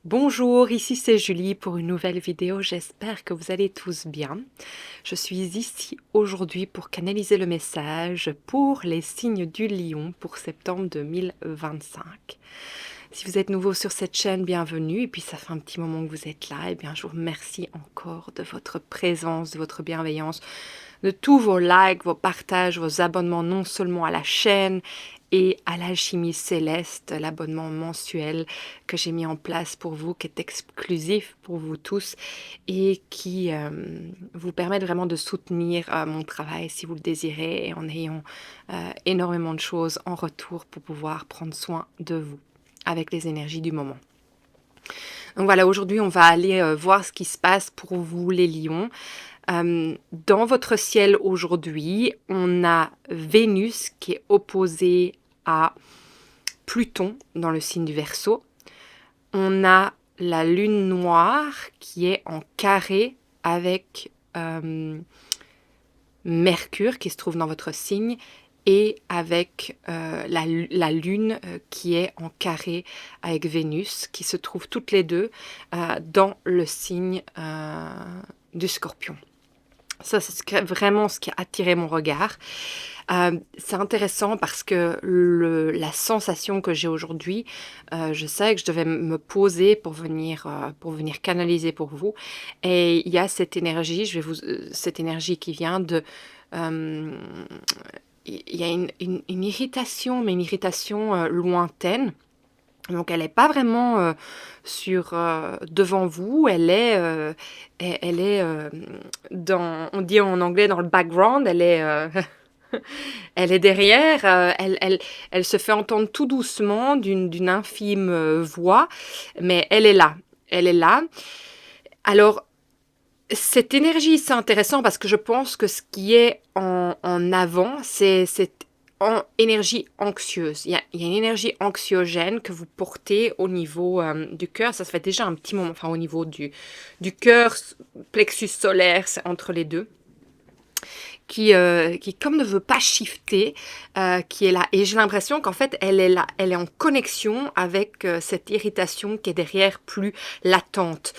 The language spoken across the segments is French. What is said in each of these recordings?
Bonjour, ici c'est Julie pour une nouvelle vidéo, j'espère que vous allez tous bien. Je suis ici aujourd'hui pour canaliser le message pour les signes du lion pour septembre 2025. Si vous êtes nouveau sur cette chaîne, bienvenue, et puis ça fait un petit moment que vous êtes là, et bien je vous remercie encore de votre présence, de votre bienveillance, de tous vos likes, vos partages, vos abonnements non seulement à la chaîne et à l'Alchimie Céleste, l'abonnement mensuel que j'ai mis en place pour vous, qui est exclusif pour vous tous et qui vous permet vraiment de soutenir mon travail si vous le désirez et en ayant énormément de choses en retour pour pouvoir prendre soin de vous avec les énergies du moment. Donc voilà, aujourd'hui on va aller voir ce qui se passe pour vous les lions. Dans votre ciel aujourd'hui, on a Vénus qui est opposée à Pluton dans le signe du Verseau. On a la lune noire qui est en carré avec Mercure qui se trouve dans votre signe et avec la lune qui est en carré avec Vénus qui se trouvent toutes les deux dans le signe du Scorpion. Ça, c'est vraiment ce qui a attiré mon regard. C'est intéressant parce que la sensation que j'ai aujourd'hui, je sais que je devais me poser pour venir canaliser pour vous. Et il y a cette énergie, cette énergie qui vient de... il y a une irritation, mais une irritation lointaine. Donc elle n'est pas vraiment devant vous, elle est dans, on dit en anglais dans le background, elle est derrière, elle se fait entendre tout doucement d'une infime voix, mais elle est là, elle est là. Alors cette énergie, c'est intéressant parce que je pense que ce qui est en avant, c'est cette énergie anxieuse. Il y a une énergie anxiogène que vous portez au niveau du cœur. Ça se fait déjà un petit moment, enfin au niveau du cœur, plexus solaire, c'est entre les deux. Qui comme ne veut pas shifter, qui est là. Et j'ai l'impression qu'en fait, elle est là, elle est en connexion avec cette irritation qui est derrière, plus latente.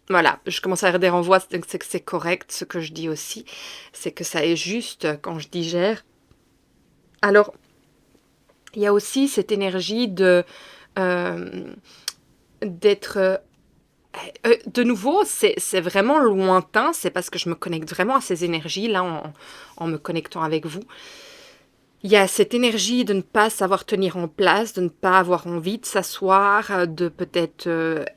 Voilà, je commence à avoir des renvois, c'est que c'est correct ce que je dis aussi, c'est que ça est juste quand je digère. Alors, il y a aussi cette énergie d'être... de nouveau, c'est vraiment lointain, c'est parce que je me connecte vraiment à ces énergies, là, en me connectant avec vous. Il y a cette énergie de ne pas savoir tenir en place, de ne pas avoir envie de s'asseoir, de peut-être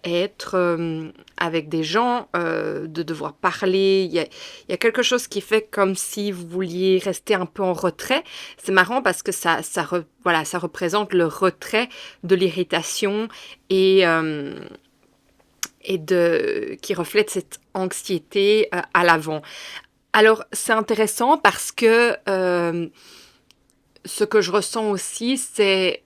être avec des gens, de devoir parler. Il y a quelque chose qui fait comme si vous vouliez rester un peu en retrait. C'est marrant parce que ça représente le retrait de l'irritation et qui reflète cette anxiété à l'avant. Alors, c'est intéressant parce que ce que je ressens aussi, c'est...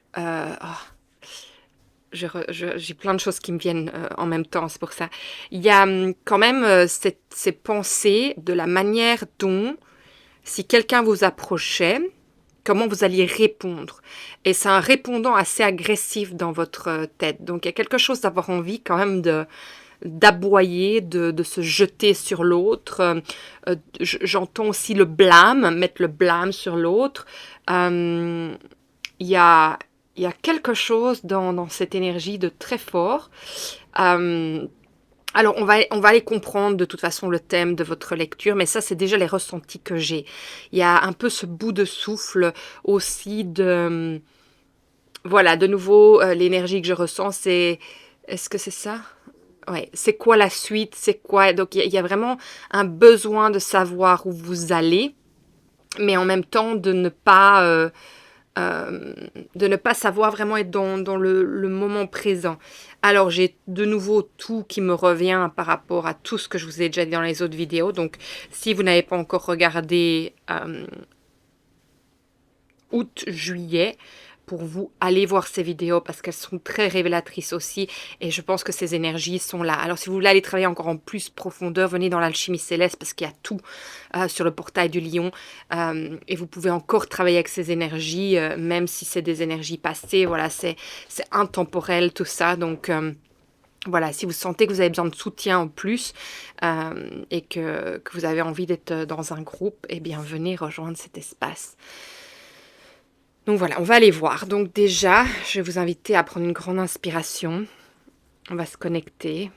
j'ai plein de choses qui me viennent en même temps, c'est pour ça. Il y a quand même ces pensées de la manière dont, si quelqu'un vous approchait, comment vous alliez répondre. Et c'est un répondant assez agressif dans votre tête. Donc, il y a quelque chose d'avoir envie quand même d'aboyer, de se jeter sur l'autre. J'entends aussi le blâme, mettre le blâme sur l'autre. Il y a quelque chose dans cette énergie de très fort. Alors, on va aller comprendre de toute façon le thème de votre lecture, mais ça, c'est déjà les ressentis que j'ai. Il y a un peu ce bout de souffle aussi de... Voilà, de nouveau, l'énergie que je ressens, c'est... Est-ce que c'est ça? Ouais, c'est quoi la suite? C'est quoi? Donc, il y a vraiment un besoin de savoir où vous allez, mais en même temps de ne pas savoir vraiment être dans le moment présent. Alors, j'ai de nouveau tout qui me revient par rapport à tout ce que je vous ai déjà dit dans les autres vidéos. Donc, si vous n'avez pas encore regardé août-juillet, pour vous, allez voir ces vidéos parce qu'elles sont très révélatrices aussi et je pense que ces énergies sont là. Alors si vous voulez aller travailler encore en plus profondeur, venez dans l'alchimie céleste parce qu'il y a tout sur le portail du lion et vous pouvez encore travailler avec ces énergies, même si c'est des énergies passées, voilà, c'est intemporel tout ça, donc... voilà, si vous sentez que vous avez besoin de soutien en plus et que vous avez envie d'être dans un groupe, eh bien, venez rejoindre cet espace. Donc voilà, on va aller voir. Donc déjà, je vais vous inviter à prendre une grande inspiration. On va se connecter,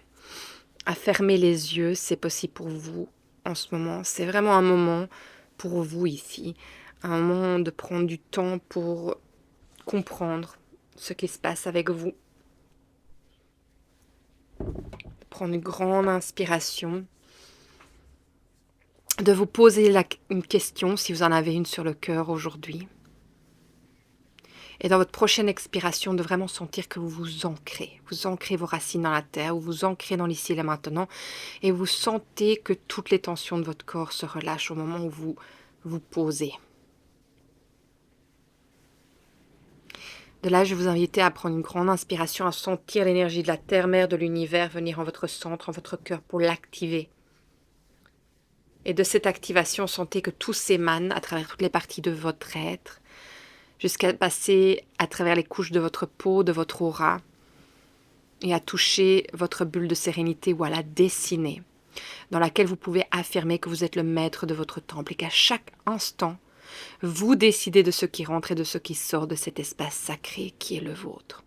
à fermer les yeux, c'est possible pour vous en ce moment. C'est vraiment un moment pour vous ici, un moment de prendre du temps pour comprendre ce qui se passe avec vous. Prendre une grande inspiration, de vous poser une question si vous en avez une sur le cœur aujourd'hui. Et dans votre prochaine expiration, de vraiment sentir que vous vous ancrez vos racines dans la terre, vous vous ancrez dans l'ici et là maintenant, et vous sentez que toutes les tensions de votre corps se relâchent au moment où vous vous posez. De là, je vais vous inviter à prendre une grande inspiration, à sentir l'énergie de la terre-mère, de l'univers venir en votre centre, en votre cœur pour l'activer. Et de cette activation, sentez que tout s'émane à travers toutes les parties de votre être, jusqu'à passer à travers les couches de votre peau, de votre aura, et à toucher votre bulle de sérénité ou à la dessiner, dans laquelle vous pouvez affirmer que vous êtes le maître de votre temple et qu'à chaque instant, vous décidez de ce qui rentre et de ce qui sort de cet espace sacré qui est le vôtre.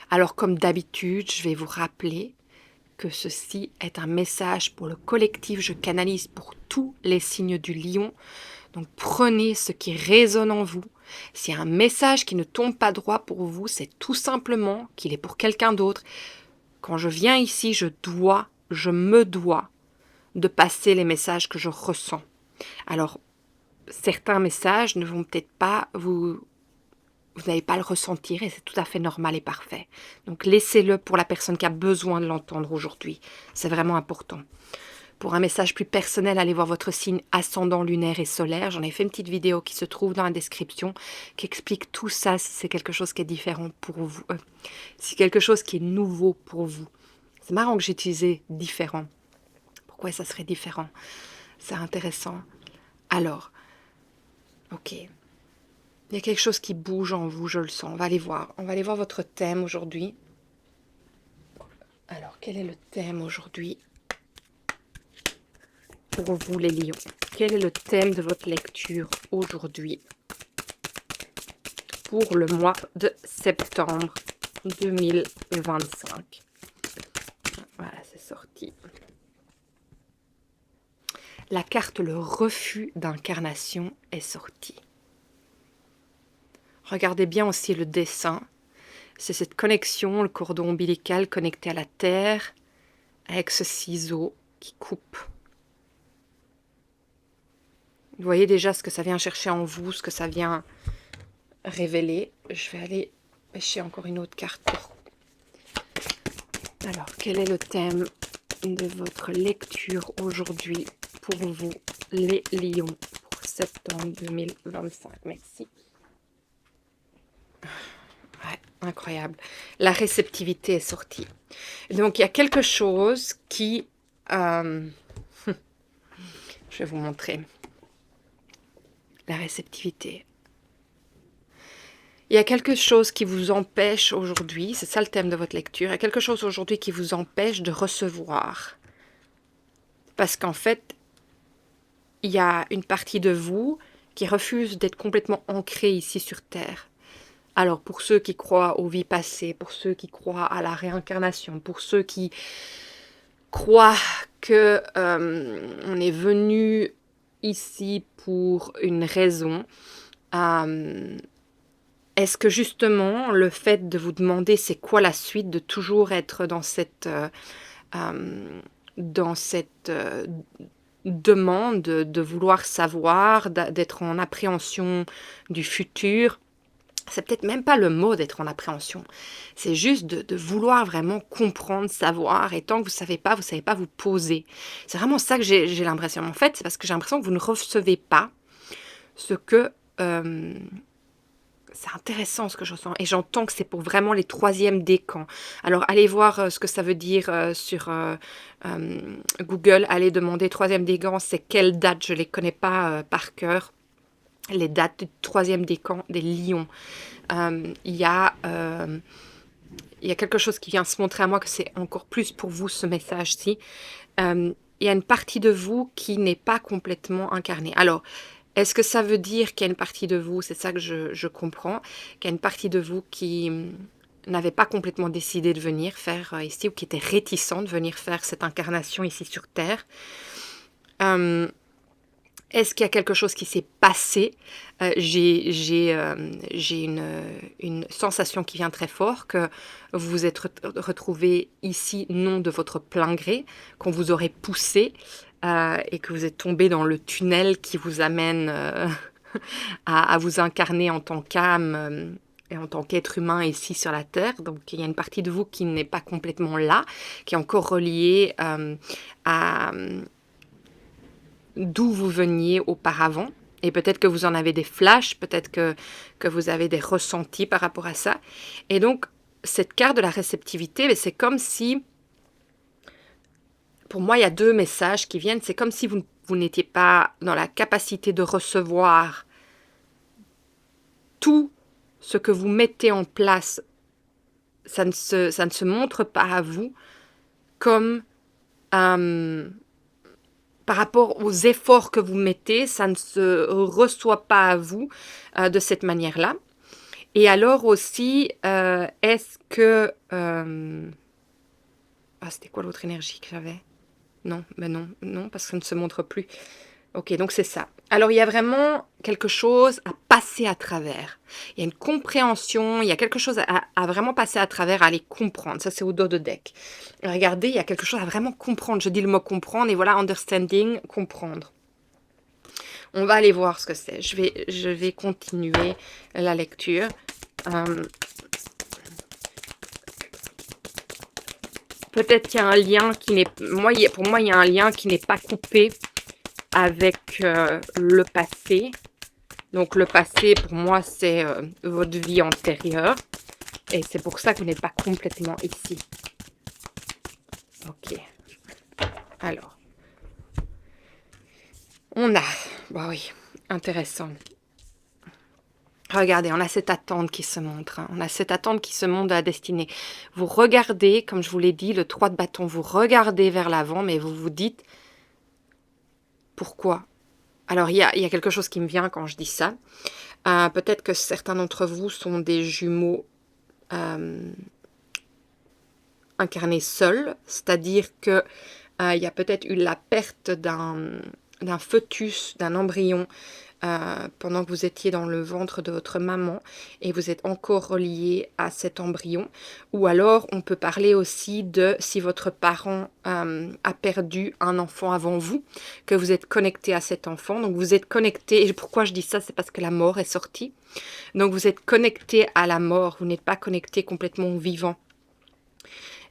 Alors comme d'habitude, je vais vous rappeler que ceci est un message pour le collectif, je canalise pour tous les signes du lion. Donc prenez ce qui résonne en vous. S'il y a un message qui ne tombe pas droit pour vous, c'est tout simplement qu'il est pour quelqu'un d'autre. Quand je viens ici, je me dois de passer les messages que je ressens. Alors, certains messages ne vont peut-être pas vous n'allez pas le ressentir et c'est tout à fait normal et parfait. Donc laissez-le pour la personne qui a besoin de l'entendre aujourd'hui. C'est vraiment important. Pour un message plus personnel, allez voir votre signe ascendant lunaire et solaire. J'en ai fait une petite vidéo qui se trouve dans la description qui explique tout ça si c'est quelque chose qui est différent pour vous. Si c'est quelque chose qui est nouveau pour vous. C'est marrant que j'ai utilisé différent. Pourquoi ça serait différent? C'est intéressant. Alors, ok. Il y a quelque chose qui bouge en vous, je le sens. On va aller voir. On va aller voir votre thème aujourd'hui. Alors, quel est le thème aujourd'hui pour vous les lions? Quel est le thème de votre lecture aujourd'hui pour le mois de septembre 2025? Voilà, c'est sorti. La carte le refus d'incarnation est sortie. Regardez bien aussi le dessin. C'est cette connexion, le cordon ombilical connecté à la terre avec ce ciseau qui coupe. Vous voyez déjà ce que ça vient chercher en vous, ce que ça vient révéler. Je vais aller pêcher encore une autre carte. Alors, quel est le thème de votre lecture aujourd'hui pour vous, les lions, pour septembre 2025? Merci. Ouais, incroyable. La réceptivité est sortie. Donc, il y a quelque chose qui... je vais vous montrer. La réceptivité. Il y a quelque chose qui vous empêche aujourd'hui, c'est ça le thème de votre lecture, il y a quelque chose aujourd'hui qui vous empêche de recevoir. Parce qu'en fait, il y a une partie de vous qui refuse d'être complètement ancrée ici sur Terre. Alors, pour ceux qui croient aux vies passées, pour ceux qui croient à la réincarnation, pour ceux qui croient que on est venu ici pour une raison, est-ce que justement le fait de vous demander c'est quoi la suite, de toujours être dans cette demande de vouloir savoir, d'être en appréhension du futur, c'est peut-être même pas le mot d'être en appréhension, c'est juste de vouloir vraiment comprendre, savoir, et tant que vous savez pas vous poser. C'est vraiment ça que j'ai l'impression. En fait, c'est parce que j'ai l'impression que vous ne recevez pas ce que c'est intéressant ce que je ressens et j'entends que c'est pour vraiment les troisièmes décans. Alors allez voir ce que ça veut dire sur Google, allez demander troisième décan, c'est quelle date, je ne les connais pas par cœur, les dates du troisième décan des lions. Il y a quelque chose qui vient se montrer à moi que c'est encore plus pour vous ce message-ci. Il y a une partie de vous qui n'est pas complètement incarnée. Alors, est-ce que ça veut dire qu'il y a une partie de vous, c'est ça que je comprends, qu'il y a une partie de vous qui n'avait pas complètement décidé de venir faire ici, ou qui était réticent de venir faire cette incarnation ici sur Terre. Est-ce qu'il y a quelque chose qui s'est passé? J'ai une sensation qui vient très fort, que vous vous êtes retrouvé ici non de votre plein gré, qu'on vous aurait poussé et que vous êtes tombé dans le tunnel qui vous amène à vous incarner en tant qu'âme et en tant qu'être humain ici sur la Terre. Donc il y a une partie de vous qui n'est pas complètement là, qui est encore reliée à d'où vous veniez auparavant. Et peut-être que vous en avez des flashs, peut-être que vous avez des ressentis par rapport à ça. Et donc, cette carte de la réceptivité, c'est comme si, pour moi, il y a deux messages qui viennent. C'est comme si vous n'étiez pas dans la capacité de recevoir tout ce que vous mettez en place. Ça ne se montre pas à vous comme par rapport aux efforts que vous mettez, ça ne se reçoit pas à vous de cette manière-là. Et alors aussi, est-ce que... c'était quoi l'autre énergie que j'avais? Non, non, parce que ça ne se montre plus. Ok, donc c'est ça. Alors, il y a vraiment quelque chose à passer à travers. Il y a une compréhension, il y a quelque chose à vraiment passer à travers, à aller comprendre. Ça, c'est au dos de deck. Regardez, il y a quelque chose à vraiment comprendre. Je dis le mot comprendre, et voilà, understanding, comprendre. On va aller voir ce que c'est. Je vais continuer la lecture. Peut-être qu'il y a un lien qui n'est... Pour moi, il y a un lien qui n'est pas coupé avec le passé. Donc le passé, pour moi, c'est votre vie antérieure. Et c'est pour ça que vous n'êtes pas complètement ici. Ok. Alors. On a... Bah oui, intéressant. Regardez, on a cette attente qui se montre. On a cette attente qui se montre à la destinée. Vous regardez, comme je vous l'ai dit, le 3 de bâton, vous regardez vers l'avant, mais vous vous dites... Pourquoi? Alors, il y a quelque chose qui me vient quand je dis ça. Peut-être que certains d'entre vous sont des jumeaux incarnés seuls, c'est-à-dire que il y a peut-être eu la perte d'un fœtus, d'un embryon, pendant que vous étiez dans le ventre de votre maman et vous êtes encore relié à cet embryon. Ou alors, on peut parler aussi de si votre parent a perdu un enfant avant vous, que vous êtes connecté à cet enfant. Donc, vous êtes connecté. Et pourquoi je dis ça? C'est parce que la mort est sortie. Donc, vous êtes connecté à la mort. Vous n'êtes pas connecté complètement au vivant.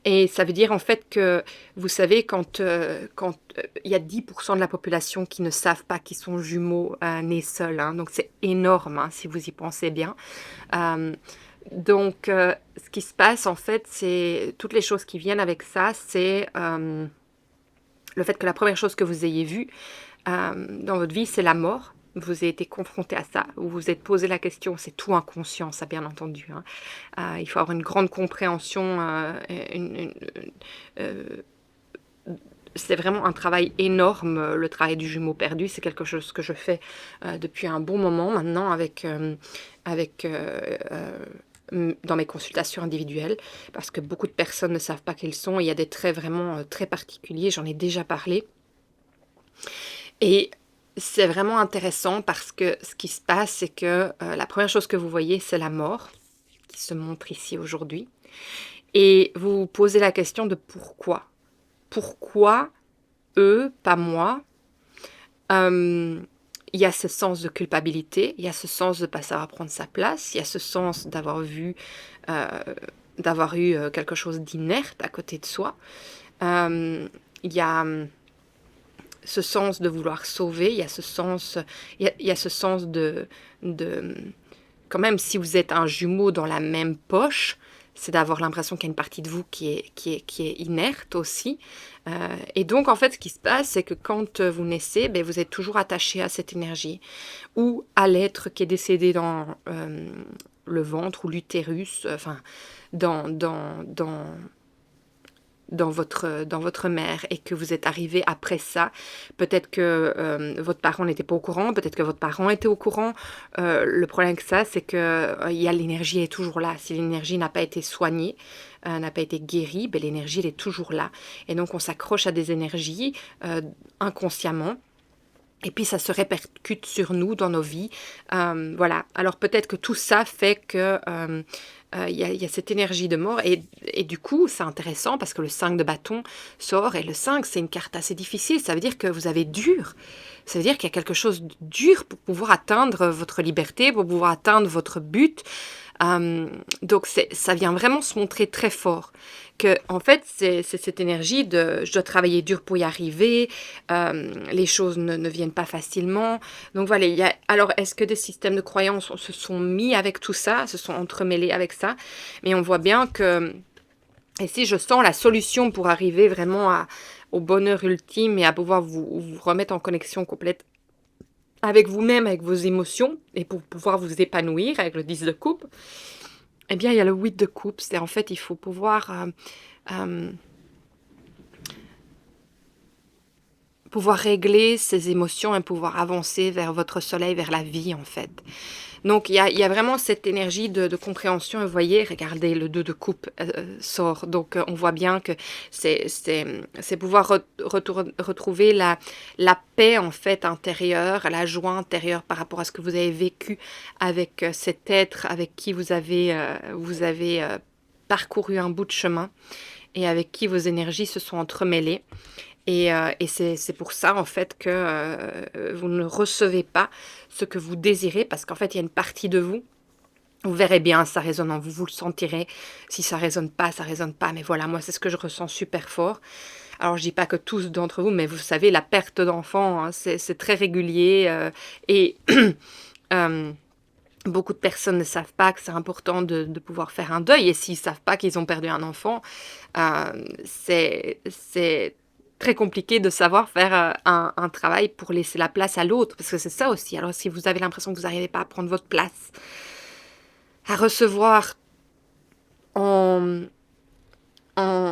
Et ça veut dire en fait que, vous savez, quand il y a 10% de la population qui ne savent pas qu'ils sont jumeaux nés seuls, hein, donc c'est énorme hein, si vous y pensez bien. Donc ce qui se passe en fait, c'est toutes les choses qui viennent avec ça, c'est le fait que la première chose que vous ayez vue dans votre vie, c'est la mort. Vous avez été confronté à ça, vous vous êtes posé la question, c'est tout inconscient, ça bien entendu. Hein. Il faut avoir une grande compréhension, c'est vraiment un travail énorme, le travail du jumeau perdu. C'est quelque chose que je fais depuis un bon moment maintenant dans mes consultations individuelles, parce que beaucoup de personnes ne savent pas quels sont. Il y a des traits vraiment très particuliers, j'en ai déjà parlé. Et c'est vraiment intéressant parce que ce qui se passe, c'est que la première chose que vous voyez, c'est la mort qui se montre ici aujourd'hui. Et vous vous posez la question de pourquoi. Pourquoi eux, pas moi? Il y a ce sens de culpabilité, il y a ce sens de ne pas savoir prendre sa place, il y a ce sens d'avoir eu quelque chose d'inerte à côté de soi. Il y a ce sens de vouloir sauver, il y a ce sens, il y a ce sens de quand même, si vous êtes un jumeau dans la même poche, c'est d'avoir l'impression qu'il y a une partie de vous qui est inerte aussi. Et donc, en fait, ce qui se passe, c'est que quand vous naissez, ben, vous êtes toujours attaché à cette énergie ou à l'être qui est décédé dans le ventre ou l'utérus, enfin, dans, dans, dans, dans votre mère et que vous êtes arrivé après ça. Peut-être que votre parent n'était pas au courant, peut-être que votre parent était au courant. Le problème avec ça, c'est que l'énergie est toujours là. Si l'énergie n'a pas été soignée, n'a pas été guérie, ben, l'énergie elle est toujours là. Et donc on s'accroche à des énergies inconsciemment. Et puis ça se répercute sur nous dans nos vies. Voilà. Alors peut-être que tout ça fait que y a cette énergie de mort. Et du coup, c'est intéressant parce que le 5 de bâton sort. Et le 5, c'est une carte assez difficile. Ça veut dire que vous avez dur. Ça veut dire qu'il y a quelque chose de dur pour pouvoir atteindre votre liberté, pour pouvoir atteindre votre but. Donc ça vient vraiment se montrer très fort. Que, en fait, c'est cette énergie de je dois travailler dur pour y arriver, les choses ne viennent pas facilement. Donc voilà, alors est-ce que des systèmes de croyances se sont mis avec tout ça, se sont entremêlés avec ça? Mais on voit bien que, et si je sens la solution pour arriver vraiment au bonheur ultime et à pouvoir vous remettre en connexion complète avec vous-même, avec vos émotions, et pour pouvoir vous épanouir avec le 10 de coupe, eh bien, il y a le 8 de coupe. C'est en fait, il faut pouvoir régler ses émotions et pouvoir avancer vers votre soleil, vers la vie, en fait. Donc, il y a vraiment cette énergie de compréhension. Et vous voyez, regardez, le 2 de coupe sort. Donc, on voit bien que c'est pouvoir retrouver la paix, en fait, intérieure, la joie intérieure par rapport à ce que vous avez vécu avec cet être avec qui vous avez parcouru un bout de chemin et avec qui vos énergies se sont entremêlées. Et c'est pour ça, en fait, que vous ne recevez pas ce que vous désirez, parce qu'en fait, il y a une partie de vous, vous verrez bien, ça résonne en vous, vous le sentirez. Si ça résonne pas, ça résonne pas. Mais voilà, moi, c'est ce que je ressens super fort. Alors, je dis pas que tous d'entre vous, mais vous savez, la perte d'enfants, hein, c'est très régulier. Et beaucoup de personnes ne savent pas que c'est important de pouvoir faire un deuil. Et s'ils savent pas qu'ils ont perdu un enfant, c'est très compliqué de savoir faire un travail pour laisser la place à l'autre, parce que c'est ça aussi. Alors si vous avez l'impression que vous n'arrivez pas à prendre votre place, à recevoir en, à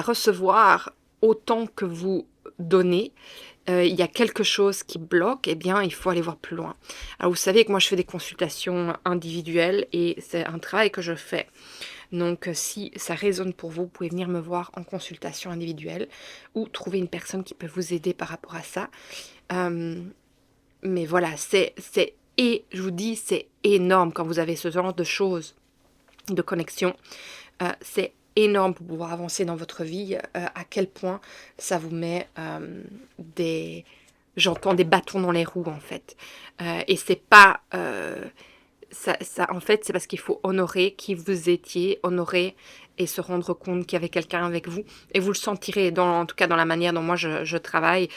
recevoir autant que vous donnez, il y a quelque chose qui bloque, eh bien, il faut aller voir plus loin. Alors, vous savez que moi, je fais des consultations individuelles et c'est un travail que je fais. Donc, si ça résonne pour vous, vous pouvez venir me voir en consultation individuelle ou trouver une personne qui peut vous aider par rapport à ça. Mais voilà, et je vous dis, c'est énorme quand vous avez ce genre de choses, de connexion. C'est énorme pour pouvoir avancer dans votre vie, à quel point ça vous met j'entends des bâtons dans les roues, en fait. Et c'est pas... en fait, c'est parce qu'il faut honorer qui vous étiez, honorer et se rendre compte qu'il y avait quelqu'un avec vous. Et vous le sentirez, en tout cas dans la manière dont moi je travaille.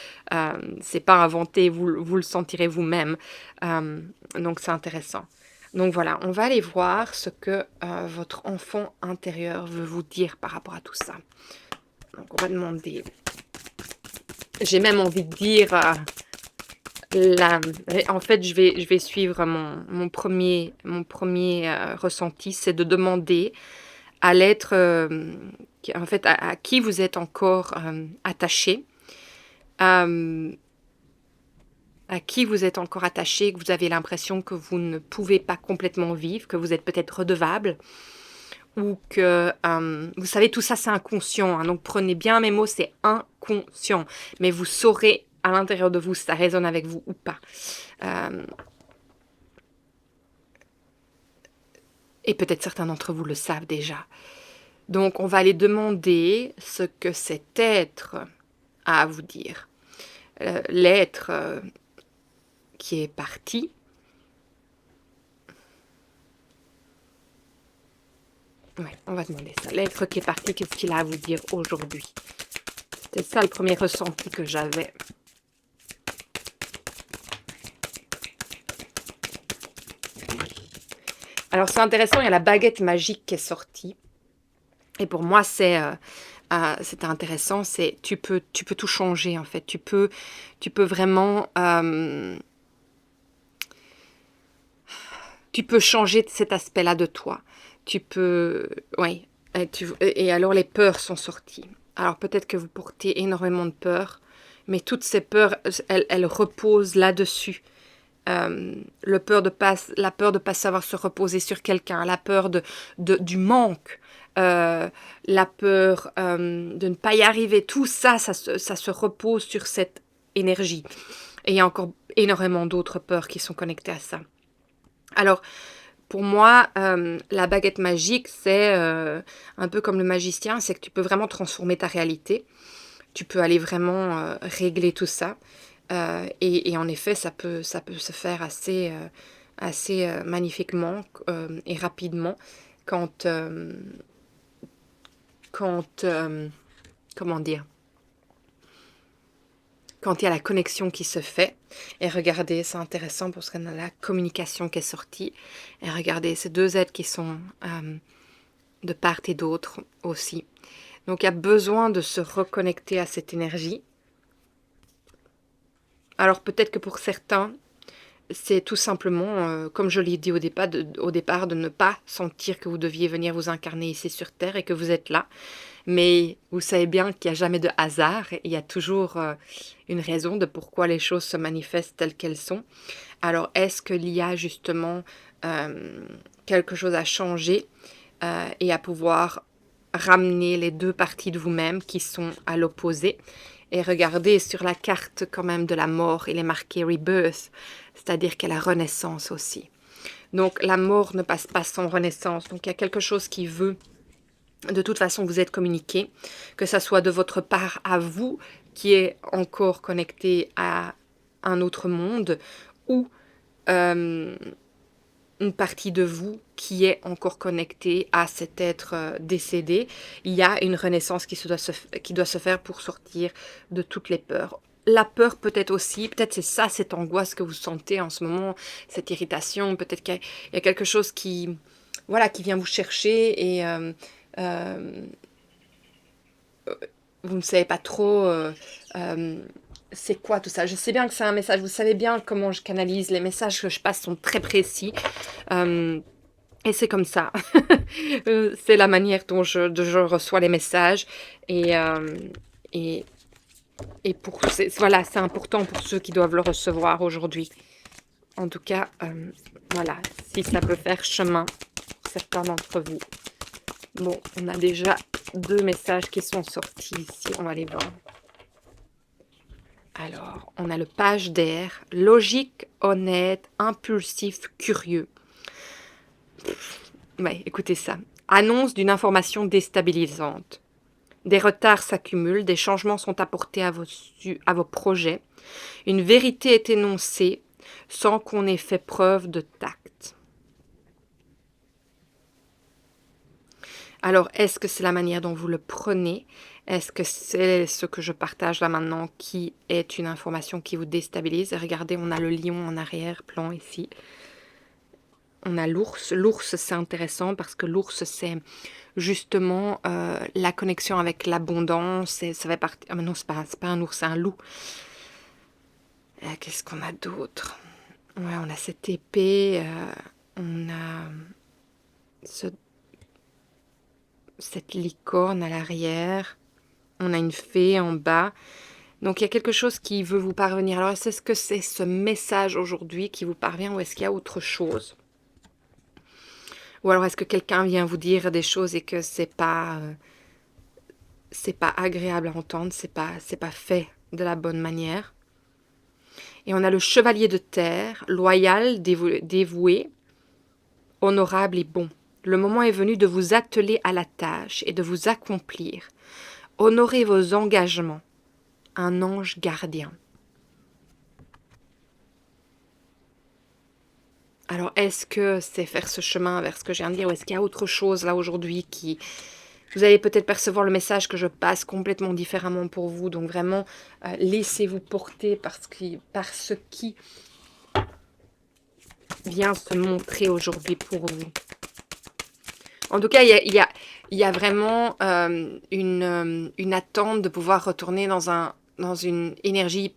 C'est pas inventé, vous le sentirez vous-même. Donc c'est intéressant. Donc voilà, on va aller voir ce que votre enfant intérieur veut vous dire par rapport à tout ça. Donc on va demander... J'ai même envie de dire... en fait, je vais suivre mon premier ressenti, c'est de demander à l'être, en fait, à qui vous êtes encore attaché, à qui vous êtes encore attaché, que vous avez l'impression que vous ne pouvez pas complètement vivre, que vous êtes peut-être redevable, ou que, vous savez, tout ça c'est inconscient, hein, donc prenez bien mes mots, c'est inconscient, mais vous saurez à l'intérieur de vous si ça résonne avec vous ou pas. Et peut-être certains d'entre vous le savent déjà. Donc on va aller demander ce que cet être a à vous dire. L'être qui est parti. Ouais, on va demander ça. L'être qui est parti, qu'est-ce qu'il a à vous dire aujourd'hui? C'est ça le premier ressenti que j'avais. Alors c'est intéressant, il y a la baguette magique qui est sortie. Et pour moi, c'était intéressant, tu peux tout changer en fait. Tu peux vraiment, tu peux changer cet aspect-là de toi. Tu peux, oui. Et alors les peurs sont sorties. Alors peut-être que vous portez énormément de peurs, mais toutes ces peurs, elles reposent là-dessus. La peur de pas savoir se reposer sur quelqu'un, la peur du manque, la peur de ne pas y arriver, tout ça, ça se repose sur cette énergie. Et il y a encore énormément d'autres peurs qui sont connectées à ça. Alors, pour moi, la baguette magique, c'est un peu comme le magicien, c'est que tu peux vraiment transformer ta réalité. Tu peux aller vraiment régler tout ça. Et en effet, ça peut se faire assez magnifiquement et rapidement quand, comment dire, quand il y a la connexion qui se fait. Et regardez, c'est intéressant parce qu'on a la communication qui est sortie. Et regardez, ces deux êtres qui sont de part et d'autre aussi. Donc il y a besoin de se reconnecter à cette énergie. Alors peut-être que pour certains, c'est tout simplement, comme je l'ai dit au départ, de ne pas sentir que vous deviez venir vous incarner ici sur Terre et que vous êtes là. Mais vous savez bien qu'il n'y a jamais de hasard. Il y a toujours une raison de pourquoi les choses se manifestent telles qu'elles sont. Alors, est-ce qu'il y a justement quelque chose à changer et à pouvoir ramener les deux parties de vous-même qui sont à l'opposé? Et regardez sur la carte quand même de la mort, il est marqué Rebirth, c'est-à-dire qu'il y a la renaissance aussi. Donc la mort ne passe pas sans renaissance. Donc il y a quelque chose qui veut de toute façon vous être communiqué, que ça soit de votre part à vous qui est encore connecté à un autre monde ou une partie de vous qui est encore connectée à cet être décédé. Il y a une renaissance qui doit se faire pour sortir de toutes les peurs. La peur peut-être aussi, peut-être c'est ça, cette angoisse que vous sentez en ce moment, cette irritation, peut-être qu'il y a quelque chose qui, voilà, qui vient vous chercher et vous ne savez pas trop c'est quoi tout ça. Je sais bien que c'est un message, vous savez bien comment je canalise, les messages que je passe sont très précis. Et c'est comme ça. C'est la manière dont je reçois les messages. Et, et, voilà, c'est important pour ceux qui doivent le recevoir aujourd'hui. En tout cas, voilà, si ça peut faire chemin pour certains d'entre vous. Bon, on a déjà 2 messages qui sont sortis ici. On va les voir. Alors, on a le page d'air. Logique, honnête, impulsif, curieux. Ouais, écoutez ça. Annonce d'une information déstabilisante. Des retards s'accumulent, des changements sont apportés à vos projets. Une vérité est énoncée sans qu'on ait fait preuve de tact. Alors, est-ce que c'est la manière dont vous le prenez? Est-ce que c'est ce que je partage là maintenant qui est une information qui vous déstabilise? Et regardez, on a le lion en arrière-plan ici. On a l'ours. L'ours, c'est intéressant parce que l'ours, c'est justement la connexion avec l'abondance. Ça fait partie... Ah mais non, c'est pas un ours, c'est un loup. Qu'est-ce qu'on a d'autre? Ouais, on a cette épée. On a cette licorne à l'arrière. On a une fée en bas. Donc, il y a quelque chose qui veut vous parvenir. Alors, est-ce que c'est ce message aujourd'hui qui vous parvient ou est-ce qu'il y a autre chose? Ou alors, est-ce que quelqu'un vient vous dire des choses et que c'est pas agréable à entendre, c'est pas fait de la bonne manière? Et on a le chevalier de terre, loyal, dévoué, honorable et bon. Le moment est venu de vous atteler à la tâche et de vous accomplir. Honorez vos engagements. Un ange gardien. Alors, est-ce que c'est faire ce chemin vers ce que je viens de dire ou est-ce qu'il y a autre chose là aujourd'hui qui... Vous allez peut-être percevoir le message que je passe complètement différemment pour vous. Donc vraiment, laissez-vous porter par ce qui vient se montrer aujourd'hui pour vous. En tout cas, il y a vraiment une attente de pouvoir retourner dans une énergie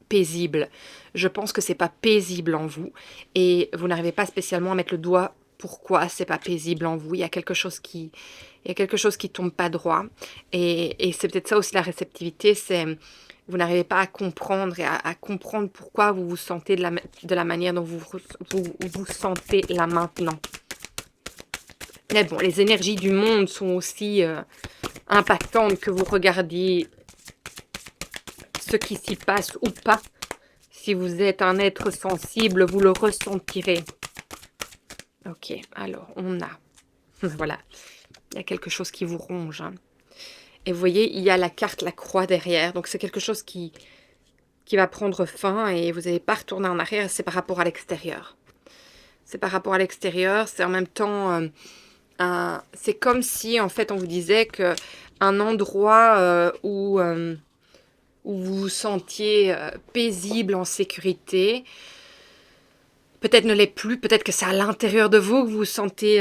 paisible. Je pense que c'est pas paisible en vous et vous n'arrivez pas spécialement à mettre le doigt pourquoi c'est pas paisible en vous. Il y a quelque chose qui tombe pas droit et c'est peut-être ça aussi la réceptivité, c'est vous n'arrivez pas à comprendre et à comprendre pourquoi vous vous sentez de la manière dont vous sentez là maintenant. Mais bon, les énergies du monde sont aussi impactantes, que vous regardiez ce qui s'y passe ou pas. Si vous êtes un être sensible, vous le ressentirez. Ok, alors on a... Voilà, il y a quelque chose qui vous ronge. Hein. Et vous voyez, il y a la carte, la croix derrière. Donc c'est quelque chose qui va prendre fin et vous n'allez pas retourner en arrière. C'est par rapport à l'extérieur. C'est par rapport à l'extérieur. C'est en même temps... c'est comme si, en fait, on vous disait que un endroit où vous vous sentiez paisible, en sécurité, peut-être ne l'est plus, peut-être que c'est à l'intérieur de vous que vous vous sentez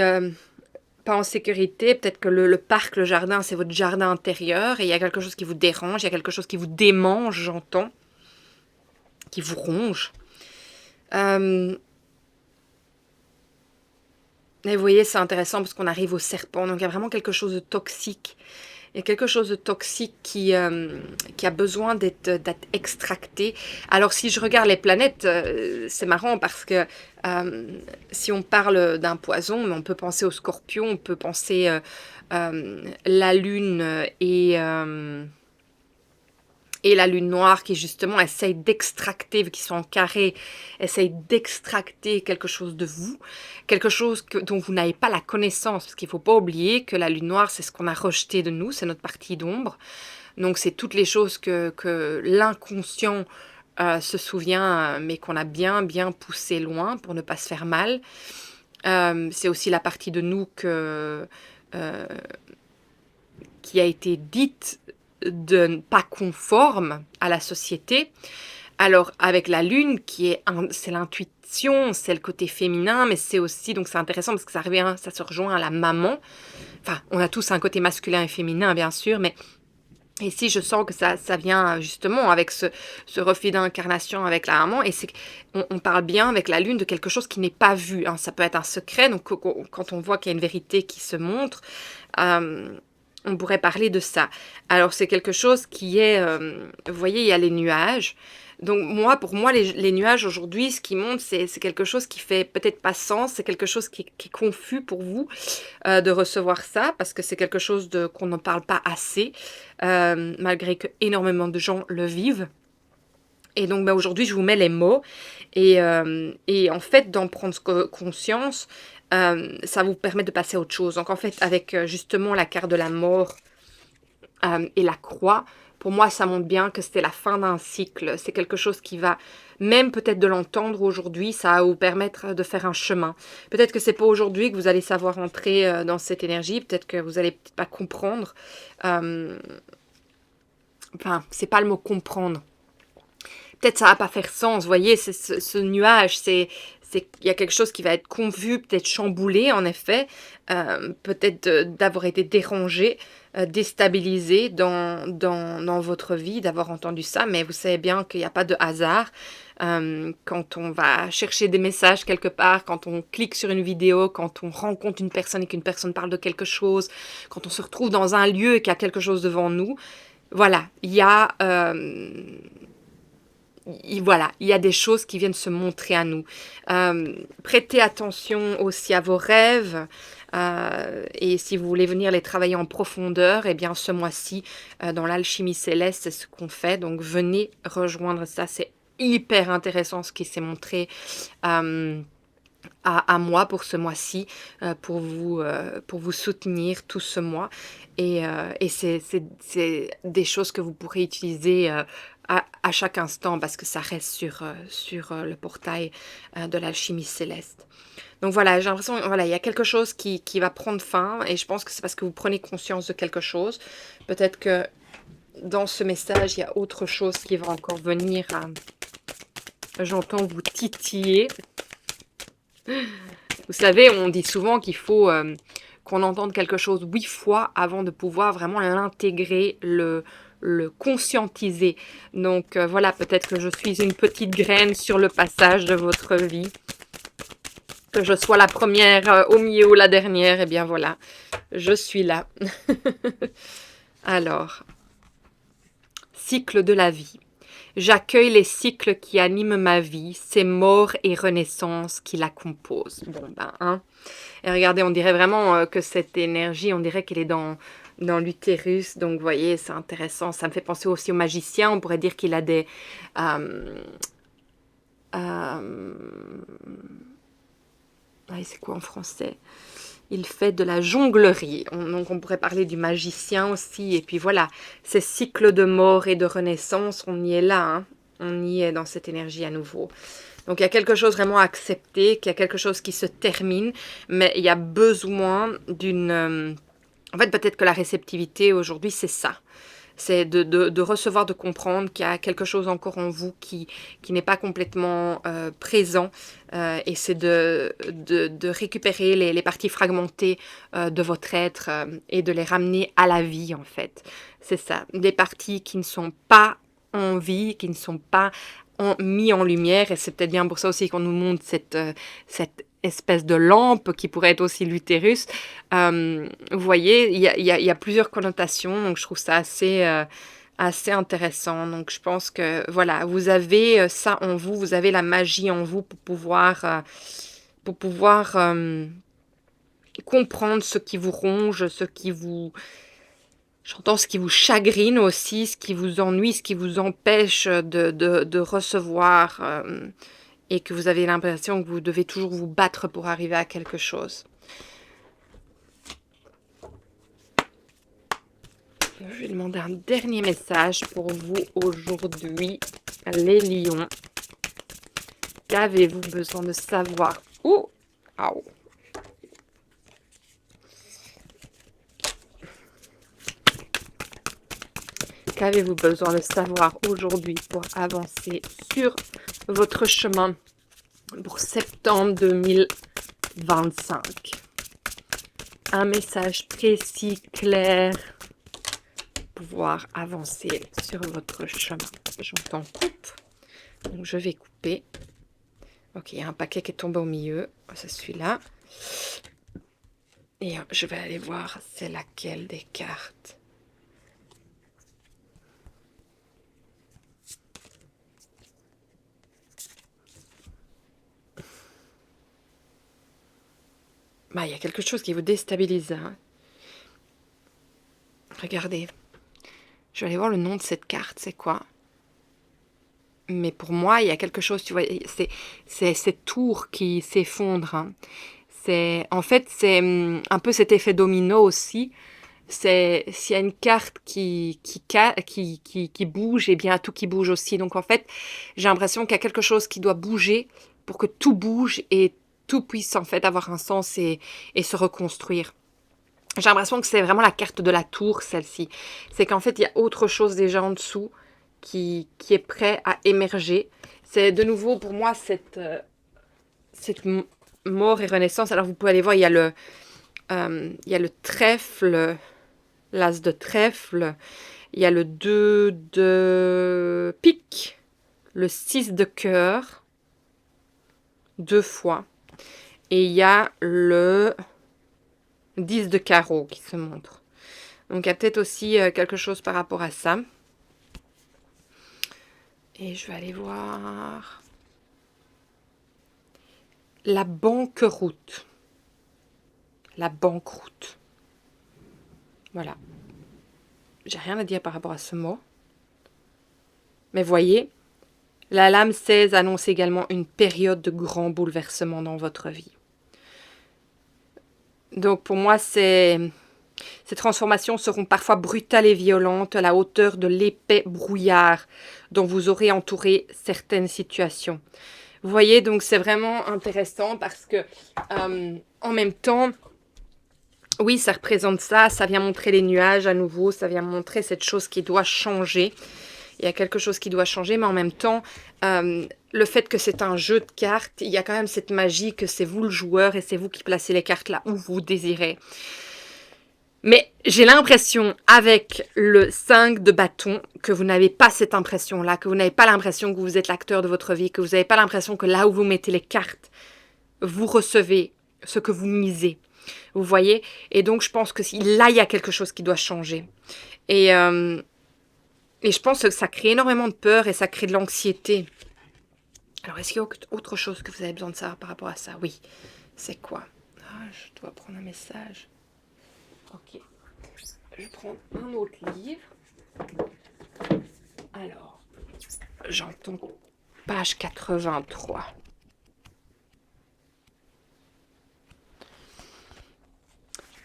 pas en sécurité, peut-être que le parc, le jardin, c'est votre jardin intérieur, et il y a quelque chose qui vous dérange, il y a quelque chose qui vous démange, j'entends, qui vous ronge. Et vous voyez, c'est intéressant parce qu'on arrive au serpent, donc il y a vraiment quelque chose de toxique. Il y a quelque chose de toxique qui a besoin d'être extracté. Alors, si je regarde les planètes, c'est marrant parce que si on parle d'un poison, on peut penser au scorpion, on peut penser la lune et la lune noire qui justement essaye d'extracter, vu qu'ils sont en carré, essaye d'extracter quelque chose de vous, quelque chose dont vous n'avez pas la connaissance, parce qu'il ne faut pas oublier que la lune noire, c'est ce qu'on a rejeté de nous, c'est notre partie d'ombre. Donc c'est toutes les choses que l'inconscient se souvient, mais qu'on a bien poussé loin pour ne pas se faire mal. C'est aussi la partie de nous qui a été dite de ne pas conforme à la société. Alors avec la lune c'est l'intuition, c'est le côté féminin, mais c'est aussi, donc c'est intéressant parce que ça se rejoint à la maman. Enfin, on a tous un côté masculin et féminin bien sûr, mais ici je sens que ça vient justement avec ce reflet d'incarnation avec la maman, et on parle bien avec la lune de quelque chose qui n'est pas vu. Hein. Ça peut être un secret, donc quand on voit qu'il y a une vérité qui se montre, on pourrait parler de ça. Alors, c'est quelque chose qui est... vous voyez, il y a les nuages. Donc, pour moi, les nuages aujourd'hui, ce qui monte, c'est quelque chose qui fait peut-être pas sens. C'est quelque chose qui est confus pour vous de recevoir ça, parce que c'est quelque chose qu'on n'en parle pas assez, malgré que énormément de gens le vivent. Et donc, aujourd'hui, je vous mets les mots. Et en fait, d'en prendre conscience, ça vous permet de passer à autre chose. Donc, en fait, avec justement la carte de la mort et la croix, pour moi, ça montre bien que c'était la fin d'un cycle. C'est quelque chose qui va, même peut-être de l'entendre aujourd'hui, ça va vous permettre de faire un chemin. Peut-être que c'est pas aujourd'hui que vous allez savoir entrer dans cette énergie. Peut-être que vous allez peut-être pas comprendre. Enfin, c'est pas le mot comprendre. Peut-être ça va pas faire sens, vous voyez, ce nuage, il y a quelque chose qui va être confus, peut-être chamboulé en effet, peut-être d'avoir été dérangé, déstabilisé dans votre vie, d'avoir entendu ça, mais vous savez bien qu'il n'y a pas de hasard. Quand on va chercher des messages quelque part, quand on clique sur une vidéo, quand on rencontre une personne et qu'une personne parle de quelque chose, quand on se retrouve dans un lieu et qu'il y a quelque chose devant nous, voilà, il y a des choses qui viennent se montrer à nous. Prêtez attention aussi à vos rêves. Et si vous voulez venir les travailler en profondeur, eh bien ce mois-ci, dans l'alchimie céleste, c'est ce qu'on fait. Donc venez rejoindre ça. C'est hyper intéressant ce qui s'est montré à moi pour ce mois-ci, pour vous soutenir tout ce mois. Et c'est des choses que vous pourrez utiliser à chaque instant, parce que ça reste sur le portail de l'alchimie céleste. Donc voilà, j'ai l'impression, voilà, il y a quelque chose qui va prendre fin, et je pense que c'est parce que vous prenez conscience de quelque chose. Peut-être que dans ce message, il y a autre chose qui va encore venir. J'entends vous titiller. Vous savez, on dit souvent qu'il faut qu'on entende quelque chose 8 fois avant de pouvoir vraiment l'intégrer, le conscientiser. Donc voilà, peut-être que je suis une petite graine sur le passage de votre vie. Que je sois la première au milieu ou la dernière, eh bien voilà, je suis là. Alors, cycle de la vie. J'accueille les cycles qui animent ma vie, c'est mort et renaissance qui la composent. Bon ben, hein. Et regardez, on dirait vraiment que cette énergie, on dirait qu'elle est dans l'utérus. Donc, vous voyez, c'est intéressant. Ça me fait penser aussi au magicien. On pourrait dire qu'il a des... c'est quoi en français? Il fait de la jonglerie. Donc, on pourrait parler du magicien aussi. Et puis, voilà, ces cycles de mort et de renaissance, on y est là. Hein. On y est dans cette énergie à nouveau. Donc, il y a quelque chose vraiment à accepter, qu'il y a quelque chose qui se termine, mais il y a besoin d'une... En fait, peut-être que la réceptivité aujourd'hui, c'est ça. C'est de recevoir, de comprendre qu'il y a quelque chose encore en vous qui n'est pas complètement présent. Et c'est de récupérer les parties fragmentées de votre être et de les ramener à la vie, en fait. C'est ça. Des parties qui ne sont pas en vie, qui ne sont pas mis en lumière. Et c'est peut-être bien pour ça aussi qu'on nous montre cette espèce de lampe qui pourrait être aussi l'utérus. Vous voyez, il y a plusieurs connotations, donc je trouve ça assez intéressant. Donc je pense que voilà, vous avez ça en vous, vous avez la magie en vous pour pouvoir comprendre ce qui vous ronge, j'entends ce qui vous chagrine aussi, ce qui vous ennuie, ce qui vous empêche de recevoir et que vous avez l'impression que vous devez toujours vous battre pour arriver à quelque chose. Je vais demander un dernier message pour vous aujourd'hui, les lions. Qu'avez-vous besoin de savoir? Oh, oh. Qu'avez-vous besoin de savoir aujourd'hui pour avancer sur votre chemin pour septembre 2025? Un message précis, clair, pour pouvoir avancer sur votre chemin. J'entends coupe, donc je vais couper. Ok, il y a un paquet qui est tombé au milieu, c'est celui-là. Et je vais aller voir c'est laquelle des cartes. Bah, il y a quelque chose qui vous déstabilise. Hein. Regardez. Je vais aller voir le nom de cette carte, c'est quoi? Mais pour moi, il y a quelque chose, tu vois, c'est cette tour qui s'effondre. Hein. En fait, c'est un peu cet effet domino aussi. S'il y a une carte qui bouge, et bien tout qui bouge aussi. Donc en fait, j'ai l'impression qu'il y a quelque chose qui doit bouger pour que tout bouge et tout puisse en fait avoir un sens et se reconstruire. J'ai l'impression que c'est vraiment la carte de la tour, celle-ci. C'est qu'en fait, il y a autre chose déjà en dessous qui est prêt à émerger. C'est de nouveau pour moi cette mort et renaissance. Alors vous pouvez aller voir, il y a le trèfle, l'as de trèfle, il y a le 2 de pique, le 6 de cœur, 2 fois. Et il y a le 10 de carreau qui se montre. Donc il y a peut-être aussi quelque chose par rapport à ça. Et je vais aller voir la banqueroute. La banqueroute. Voilà. J'ai rien à dire par rapport à ce mot. Mais voyez, la lame 16 annonce également une période de grand bouleversement dans votre vie. Donc pour moi, ces transformations seront parfois brutales et violentes à la hauteur de l'épais brouillard dont vous aurez entouré certaines situations. Vous voyez, donc c'est vraiment intéressant parce que en même temps, oui, ça représente ça vient montrer les nuages à nouveau, ça vient montrer cette chose qui doit changer. il y a quelque chose qui doit changer, mais en même temps, le fait que c'est un jeu de cartes, il y a quand même cette magie que c'est vous le joueur et c'est vous qui placez les cartes là où vous désirez. Mais j'ai l'impression, avec le 5 de bâton, que vous n'avez pas cette impression-là, que vous n'avez pas l'impression que vous êtes l'acteur de votre vie, que vous n'avez pas l'impression que là où vous mettez les cartes, vous recevez ce que vous misez. Vous voyez? Et donc, je pense que là, il y a quelque chose qui doit changer. Et je pense que ça crée énormément de peur et ça crée de l'anxiété. Alors, est-ce qu'il y a autre chose que vous avez besoin de savoir par rapport à ça? Oui. C'est quoi? Ah, je dois prendre un message. Ok. Je prends un autre livre. Alors, j'entends page 83.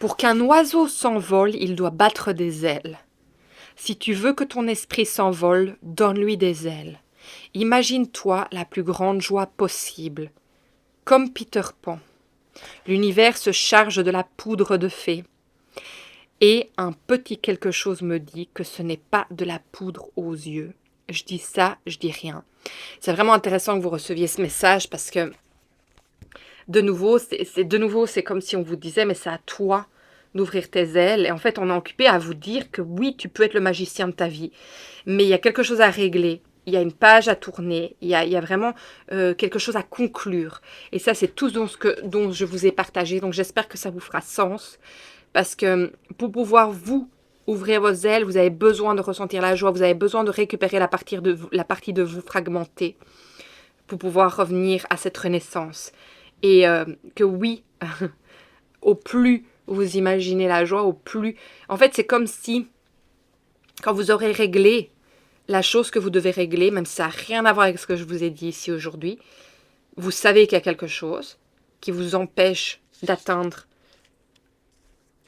Pour qu'un oiseau s'envole, il doit battre des ailes. Si tu veux que ton esprit s'envole, donne-lui des ailes. Imagine-toi la plus grande joie possible. Comme Peter Pan. L'univers se charge de la poudre de fée. Et un petit quelque chose me dit que ce n'est pas de la poudre aux yeux. Je dis ça, je dis rien. C'est vraiment intéressant que vous receviez ce message parce que, de nouveau, c'est comme si on vous disait, mais c'est à toi d'ouvrir tes ailes. Et en fait, on est occupé à vous dire que oui, tu peux être le magicien de ta vie. Mais il y a quelque chose à régler. Il y a une page à tourner. Il y a vraiment quelque chose à conclure. Et ça, c'est tout dont je vous ai partagé. Donc, j'espère que ça vous fera sens. Parce que pour pouvoir vous ouvrir vos ailes, vous avez besoin de ressentir la joie, vous avez besoin de récupérer la partie de vous fragmentée pour pouvoir revenir à cette renaissance. Et que oui, au plus vous imaginez la joie, au plus... En fait, c'est comme si, quand vous aurez réglé la chose que vous devez régler, même si ça n'a rien à voir avec ce que je vous ai dit ici aujourd'hui, vous savez qu'il y a quelque chose qui vous empêche d'atteindre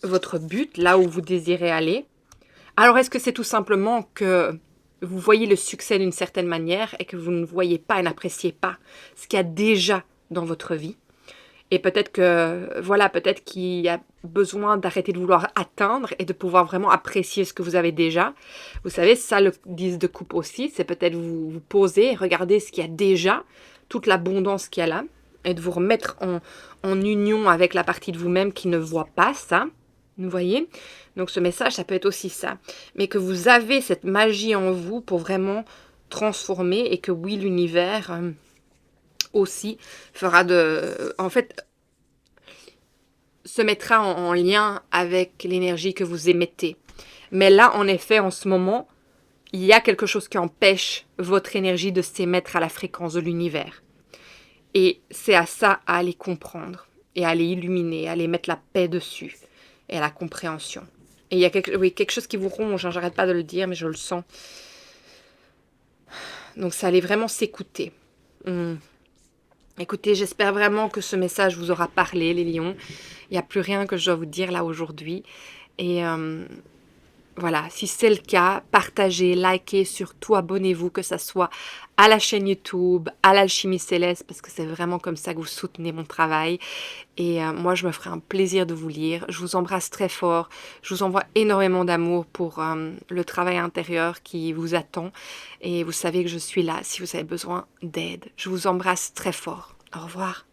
votre but, là où vous désirez aller. Alors, est-ce que c'est tout simplement que vous voyez le succès d'une certaine manière et que vous ne voyez pas et n'appréciez pas ce qu'il y a déjà dans votre vie? Et peut-être que, voilà, peut-être qu'il y a besoin d'arrêter de vouloir atteindre et de pouvoir vraiment apprécier ce que vous avez déjà. Vous savez, ça, le 10 de coupe aussi, c'est peut-être vous poser et regarder ce qu'il y a déjà, toute l'abondance qu'il y a là, et de vous remettre en union avec la partie de vous-même qui ne voit pas ça. Vous voyez? Donc ce message, ça peut être aussi ça. Mais que vous avez cette magie en vous pour vraiment transformer et que oui, l'univers aussi fera en fait, se mettra en lien avec l'énergie que vous émettez. Mais là, en effet, en ce moment, il y a quelque chose qui empêche votre énergie de s'émettre à la fréquence de l'univers. Et c'est à ça à aller comprendre et à aller illuminer, à aller mettre la paix dessus et à la compréhension. Et il y a quelque chose qui vous ronge, hein, j'arrête pas de le dire, mais je le sens. Donc ça allait vraiment s'écouter. Écoutez, j'espère vraiment que ce message vous aura parlé, les lions. Il n'y a plus rien que je dois vous dire là aujourd'hui. Et voilà, si c'est le cas, partagez, likez, surtout abonnez-vous, que ça soit à la chaîne YouTube, à l'Alchimie Céleste, parce que c'est vraiment comme ça que vous soutenez mon travail. Et moi, je me ferai un plaisir de vous lire. Je vous embrasse très fort. Je vous envoie énormément d'amour pour le travail intérieur qui vous attend. Et vous savez que je suis là si vous avez besoin d'aide. Je vous embrasse très fort. Au revoir.